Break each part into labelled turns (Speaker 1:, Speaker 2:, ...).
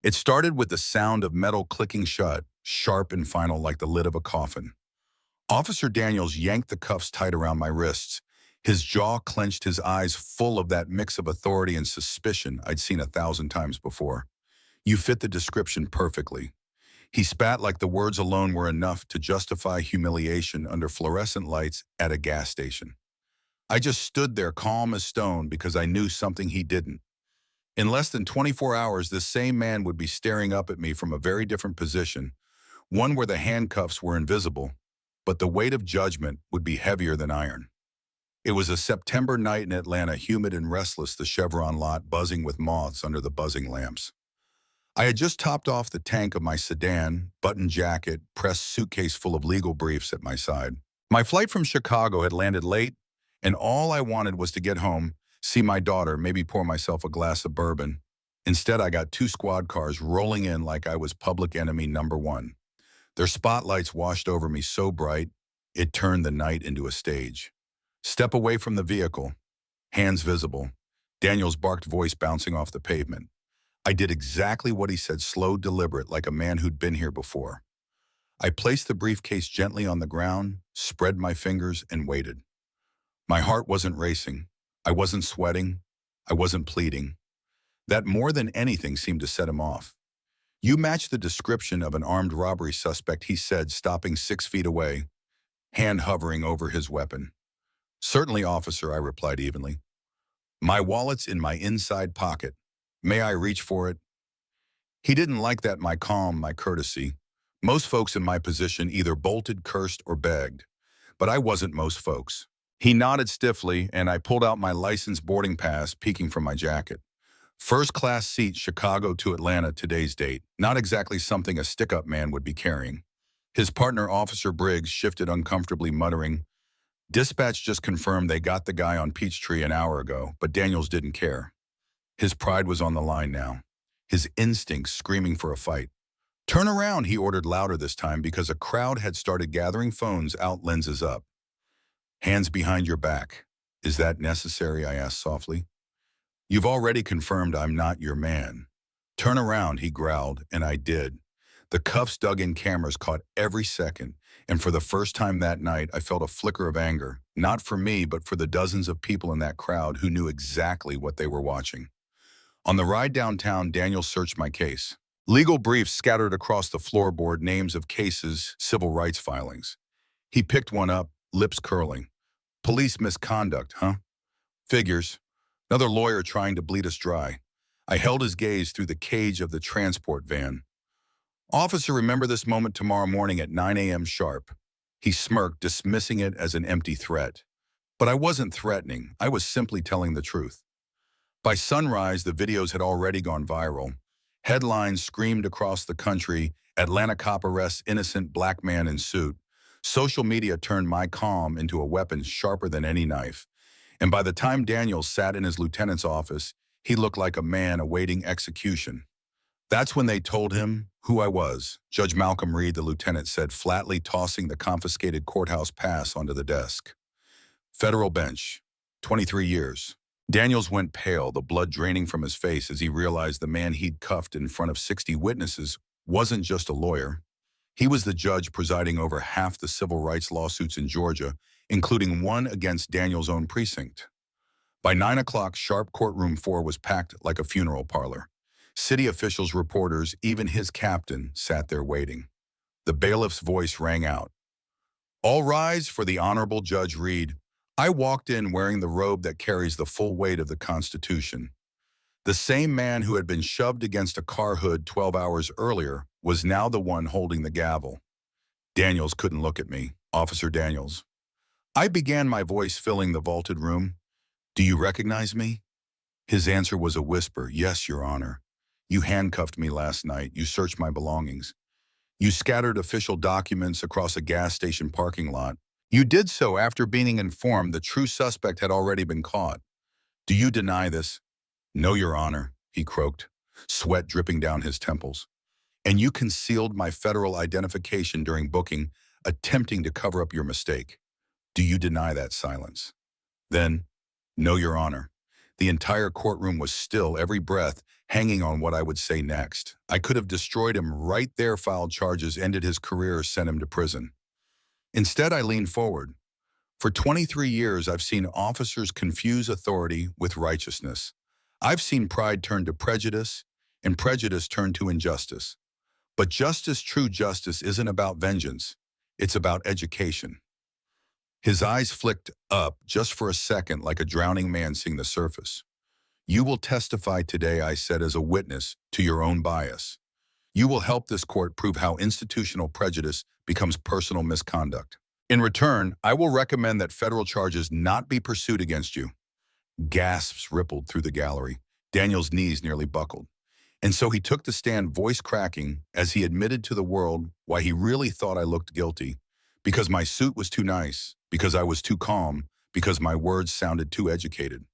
Speaker 1: It started with the sound of metal clicking shut, sharp and final like the lid of a coffin. Officer Daniels yanked the cuffs tight around my wrists. His jaw clenched, his eyes full of that mix of authority and suspicion I'd seen 1,000 times before. You fit the description perfectly. He spat like the words alone were enough to justify humiliation under fluorescent lights at a gas station. I just stood there calm as stone because I knew something he didn't. In less than 24 hours, this same man would be staring up at me from a very different position, one where the handcuffs were invisible, but the weight of judgment would be heavier than iron. It was a September night in Atlanta, humid and restless, the Chevron lot buzzing with moths under the buzzing lamps. I had just topped off the tank of my sedan, button jacket, pressed suitcase full of legal briefs at my side. My flight from Chicago had landed late, and all I wanted was to get home, see my daughter, maybe pour myself a glass of bourbon. Instead, I got two squad cars rolling in like I was public enemy number one. Their spotlights washed over me so bright, it turned the night into a stage. Step away from the vehicle, hands visible, Daniel's barked voice bouncing off the pavement. I did exactly what he said, slow, deliberate, like a man who'd been here before. I placed the briefcase gently on the ground, spread my fingers, and waited. My heart wasn't racing. I wasn't sweating. I wasn't pleading. That more than anything seemed to set him off. "You match the description of an armed robbery suspect," he said, stopping 6 feet away, hand hovering over his weapon. "Certainly, officer," I replied evenly. "My wallet's in my inside pocket. May I reach for it?" He didn't like that, my calm, my courtesy. Most folks in my position either bolted, cursed, or begged. But I wasn't most folks. He nodded stiffly, and I pulled out my license boarding pass, peeking from my jacket. First-class seat, Chicago to Atlanta, today's date. Not exactly something a stick-up man would be carrying. His partner, Officer Briggs, shifted uncomfortably, muttering, "Dispatch just confirmed they got the guy on Peachtree an hour ago," but Daniels didn't care. His pride was on the line now, his instincts screaming for a fight. "Turn around," he ordered, louder this time because a crowd had started gathering, phones out, lenses up. "Hands behind your back. Is that necessary?" I asked softly. "You've already confirmed I'm not your man." "Turn around," he growled, and I did. The cuffs dug in, cameras caught every second, and for the first time that night, I felt a flicker of anger, not for me, but for the dozens of people in that crowd who knew exactly what they were watching. On the ride downtown, Daniel searched my case. Legal briefs scattered across the floorboard, names of cases, civil rights filings. He picked one up, lips curling. "Police misconduct, huh? Figures. Another lawyer trying to bleed us dry." I held his gaze through the cage of the transport van. "Officer, remember this moment tomorrow morning at 9 a.m. sharp." He smirked, dismissing it as an empty threat. But I wasn't threatening. I was simply telling the truth. By sunrise, the videos had already gone viral. Headlines screamed across the country, "Atlanta cop arrests innocent black man in suit." Social media turned my calm into a weapon sharper than any knife. And by the time Daniel sat in his lieutenant's office, he looked like a man awaiting execution. That's when they told him who I was. "Judge Malcolm Reed," the lieutenant said flatly, tossing the confiscated courthouse pass onto the desk. "Federal bench, 23 years. Daniels went pale, the blood draining from his face as he realized the man he'd cuffed in front of 60 witnesses wasn't just a lawyer. He was the judge presiding over half the civil rights lawsuits in Georgia, including one against Daniel's own precinct. By 9 o'clock, sharp, courtroom 4 was packed like a funeral parlor. City officials, reporters, even his captain sat there waiting. The bailiff's voice rang out. "All rise for the Honorable Judge Reed." I walked in wearing the robe that carries the full weight of the Constitution. The same man who had been shoved against a car hood 12 hours earlier was now the one holding the gavel. Daniels couldn't look at me. "Officer Daniels." I began, my voice filling the vaulted room. "Do you recognize me?" His answer was a whisper. "Yes, Your Honor. You handcuffed me last night. You searched my belongings. You scattered official documents across a gas station parking lot. You did so after being informed the true suspect had already been caught. Do you deny this?" "No, Your Honor," he croaked, sweat dripping down his temples. "And you concealed my federal identification during booking, attempting to cover up your mistake. Do you deny that?" Silence. Then, "No, Your Honor." The entire courtroom was still, every breath hanging on what I would say next. I could have destroyed him right there, filed charges, ended his career, sent him to prison. Instead, I leaned forward. For 23 years, I've seen officers confuse authority with righteousness. I've seen pride turn to prejudice and prejudice turn to injustice. But justice, true justice, isn't about vengeance. It's about education. His eyes flicked up just for a second like a drowning man seeing the surface. You will testify today, I said, as a witness to your own bias. You will help this court prove how institutional prejudice becomes personal misconduct. In return, I will recommend that federal charges not be pursued against you. Gasps rippled through the gallery. Daniel's knees nearly buckled. And so he took the stand, voice cracking, as he admitted to the world why he really thought I looked guilty. Because my suit was too nice, because I was too calm, because my words sounded too educated.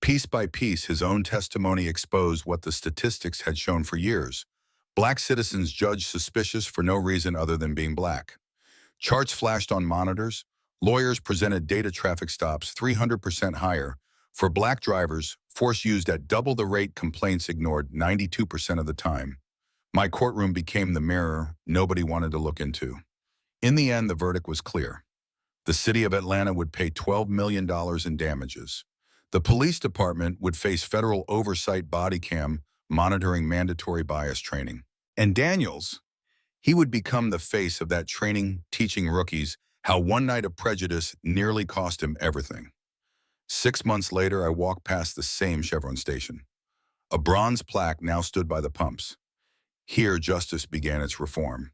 Speaker 1: Piece by piece, his own testimony exposed what the statistics had shown for years. Black citizens judged suspicious for no reason other than being black. Charts flashed on monitors. Lawyers presented data, traffic stops 300% higher. For black drivers, force used at double the rate, complaints ignored 92% of the time. My courtroom became the mirror nobody wanted to look into. In the end, the verdict was clear. The city of Atlanta would pay $12 million in damages. The police department would face federal oversight, body cam monitoring, mandatory bias training. And Daniels, he would become the face of that training, teaching rookies how one night of prejudice nearly cost him everything. 6 months later, I walked past the same Chevron station. A bronze plaque now stood by the pumps. Here, justice began its reform.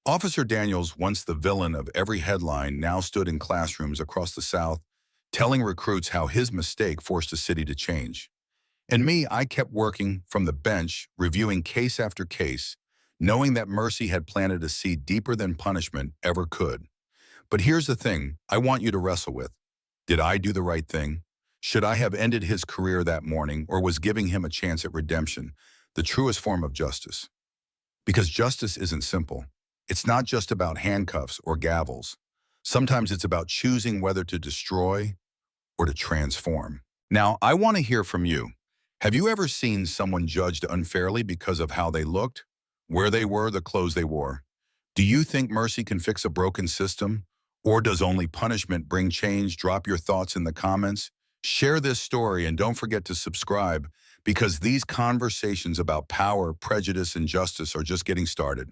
Speaker 1: Officer Daniels, once the villain of every headline, now stood in classrooms across the South, telling recruits how his mistake forced a city to change. And me, I kept working from the bench, reviewing case after case, knowing that mercy had planted a seed deeper than punishment ever could. But here's the thing I want you to wrestle with. Did I do the right thing? Should I have ended his career that morning, or was giving him a chance at redemption the truest form of justice? Because justice isn't simple. It's not just about handcuffs or gavels. Sometimes it's about choosing whether to destroy or to transform. Now, I want to hear from you. Have you ever seen someone judged unfairly because of how they looked, where they were, the clothes they wore? Do you think mercy can fix a broken system? Or does only punishment bring change? Drop your thoughts in the comments. Share this story and don't forget to subscribe, because these conversations about power, prejudice, and justice are just getting started.